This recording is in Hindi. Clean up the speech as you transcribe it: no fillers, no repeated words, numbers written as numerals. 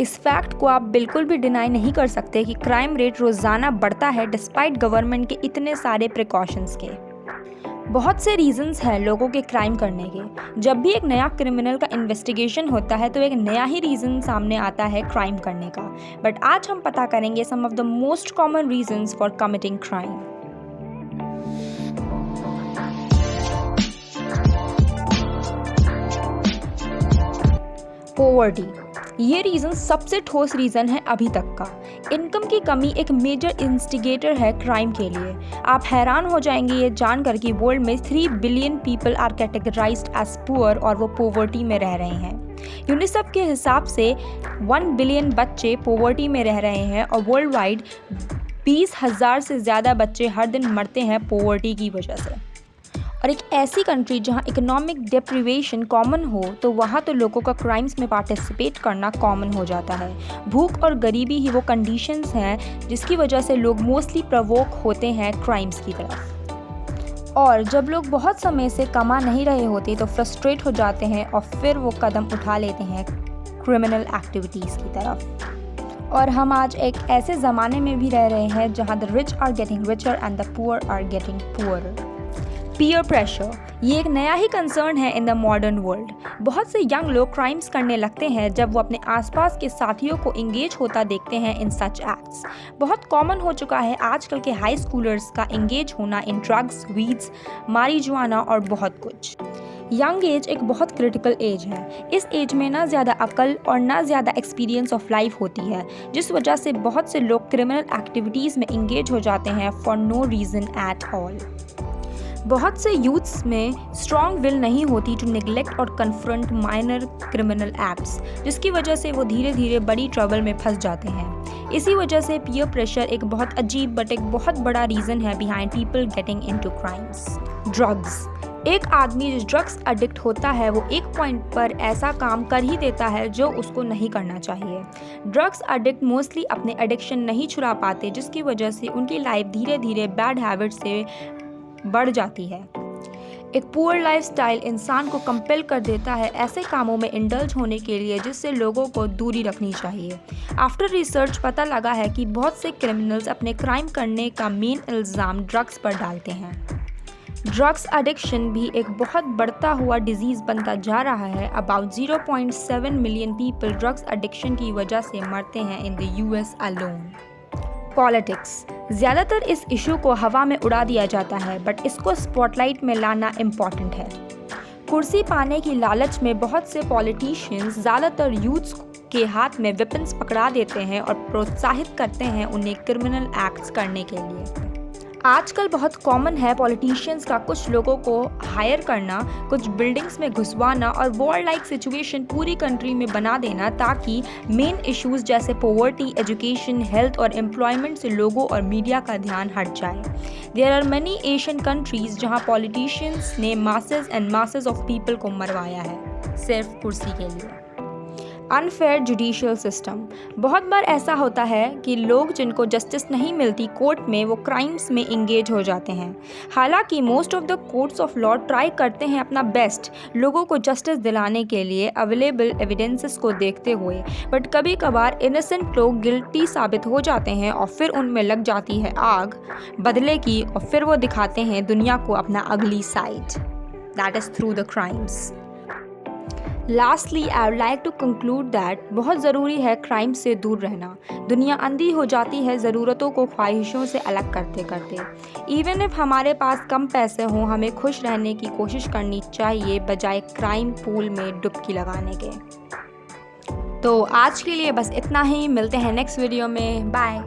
इस फैक्ट को आप बिल्कुल भी डिनाई नहीं कर सकते कि क्राइम रेट रोज़ाना बढ़ता है डिस्पाइट गवर्नमेंट के इतने सारे प्रिकॉशंस के। बहुत से रीजंस हैं लोगों के क्राइम करने के। जब भी एक नया क्रिमिनल का इन्वेस्टिगेशन होता है तो एक नया ही रीज़न सामने आता है क्राइम करने का। बट आज हम पता करेंगे some of the most common reasons for committing crime. Poverty, ये रीज़न सबसे ठोस रीज़न है अभी तक का। इनकम की कमी एक मेजर इंस्टिगेटर है क्राइम के लिए। आप हैरान हो जाएंगे ये जानकर कि वर्ल्ड में 3 billion people are categorised as poor और वो पॉवर्टी में रह रहे हैं। यूनिसेफ के हिसाब से 1 बिलियन बच्चे पॉवर्टी में रह रहे हैं और वर्ल्ड वाइड 20,000 से ज़्यादा बच्चे हर दिन मरते हैं पॉवर्टी की वजह से। और एक ऐसी कंट्री जहां इकोनॉमिक डेप्रिवेशन कॉमन हो तो वहां तो लोगों का क्राइम्स में पार्टिसिपेट करना कॉमन हो जाता है। भूख और गरीबी ही वो कंडीशंस हैं जिसकी वजह से लोग मोस्टली प्रवोक होते हैं क्राइम्स की तरफ। और जब लोग बहुत समय से कमा नहीं रहे होते तो फ्रस्ट्रेट हो जाते हैं और फिर वो कदम उठा लेते हैं क्रिमिनल एक्टिविटीज़ की तरफ। और हम आज एक ऐसे ज़माने में भी रह रहे हैं जहाँ the rich are getting richer and the poor are getting poorer. Peer pressure, ये एक नया ही कंसर्न है इन द मॉडर्न वर्ल्ड। बहुत से यंग लोग क्राइम्स करने लगते हैं जब वो अपने आसपास के साथियों को इंगेज होता देखते हैं इन सच एक्ट्स। बहुत कॉमन हो चुका है आजकल के हाई स्कूलर्स का इंगेज होना इन ड्रग्स, वीड्स, मारिजुआना और बहुत कुछ। यंग एज एक बहुत क्रिटिकल एज है। इस एज में ना ज़्यादा अकल और ना ज़्यादा एक्सपीरियंस ऑफ लाइफ होती है, जिस वजह से बहुत से लोग क्रिमिनल एक्टिविटीज़ में इंगेज हो जाते हैं for no reason at all. बहुत से यूथ्स में स्ट्रॉन्ग विल नहीं होती टू निगलेक्ट और कन्फ्रंट माइनर क्रिमिनल एक्ट्स, जिसकी वजह से वो धीरे धीरे बड़ी ट्रबल में फंस जाते हैं। इसी वजह से पीयर प्रेशर एक बहुत अजीब बट एक बहुत बड़ा रीज़न है behind people getting into crimes. Drugs, एक आदमी जो ड्रग्स एडिक्ट होता है वो एक पॉइंट पर ऐसा काम कर ही देता है जो उसको नहीं करना चाहिए। ड्रग्स एडिक्ट मोस्टली अपने एडिक्शन नहीं छुड़ा पाते, जिसकी वजह से उनकी लाइफ धीरे धीरे बैड हैबिट से बढ़ जाती है। एक पुअर लाइफस्टाइल इंसान को कंपेल कर देता है ऐसे कामों में इंडल्ज होने के लिए जिससे लोगों को दूरी रखनी चाहिए। आफ्टर रिसर्च पता लगा है कि बहुत से क्रिमिनल्स अपने क्राइम करने का मेन इल्ज़ाम ड्रग्स पर डालते हैं। ड्रग्स एडिक्शन भी एक बहुत बढ़ता हुआ डिजीज़ बनता जा रहा है। About 0.7 million people drugs addiction की वजह से मरते हैं in the US alone. Politics, ज़्यादातर इस इशू को हवा में उड़ा दिया जाता है बट इसको स्पॉटलाइट में लाना इम्पॉर्टेंट है। कुर्सी पाने की लालच में बहुत से पॉलिटिशियंस ज़्यादातर यूथ्स के हाथ में वेपन्स पकड़ा देते हैं और प्रोत्साहित करते हैं उन्हें क्रिमिनल एक्ट्स करने के लिए। आजकल बहुत कॉमन है पॉलिटिशियंस का कुछ लोगों को हायर करना, कुछ बिल्डिंग्स में घुसवाना और वॉर लाइक सिचुएशन पूरी कंट्री में बना देना ताकि मेन इश्यूज जैसे पॉवर्टी, एजुकेशन, हेल्थ और एम्प्लॉयमेंट से लोगों और मीडिया का ध्यान हट जाए। There are many Asian countries जहां पॉलिटिशियंस ने masses and masses of people को मरवाया है सिर्फ कुर्सी के लिए। अनफेयर जुडिशियल सिस्टम, बहुत बार ऐसा होता है कि लोग जिनको जस्टिस नहीं मिलती कोर्ट में वो क्राइम्स में इंगेज हो जाते हैं। हालांकि most of the courts of law try करते हैं अपना बेस्ट लोगों को जस्टिस दिलाने के लिए अवेलेबल एविडेंसेस को देखते हुए, बट कभी कभार इनोसेंट लोग गिल्टी साबित हो जाते हैं और फिर उनमें लग जाती है आग बदले की और फिर वो दिखाते हैं दुनिया को अपना अगली side, that is through the crimes. Lastly, I would like to conclude that बहुत ज़रूरी है क्राइम से दूर रहना। दुनिया अंधी हो जाती है ज़रूरतों को ख्वाहिशों से अलग करते करते। इवन इफ हमारे पास कम पैसे हों, हमें खुश रहने की कोशिश करनी चाहिए बजाय क्राइम पूल में डुबकी लगाने के। तो आज के लिए बस इतना ही, मिलते हैं नेक्स्ट वीडियो में, बाय।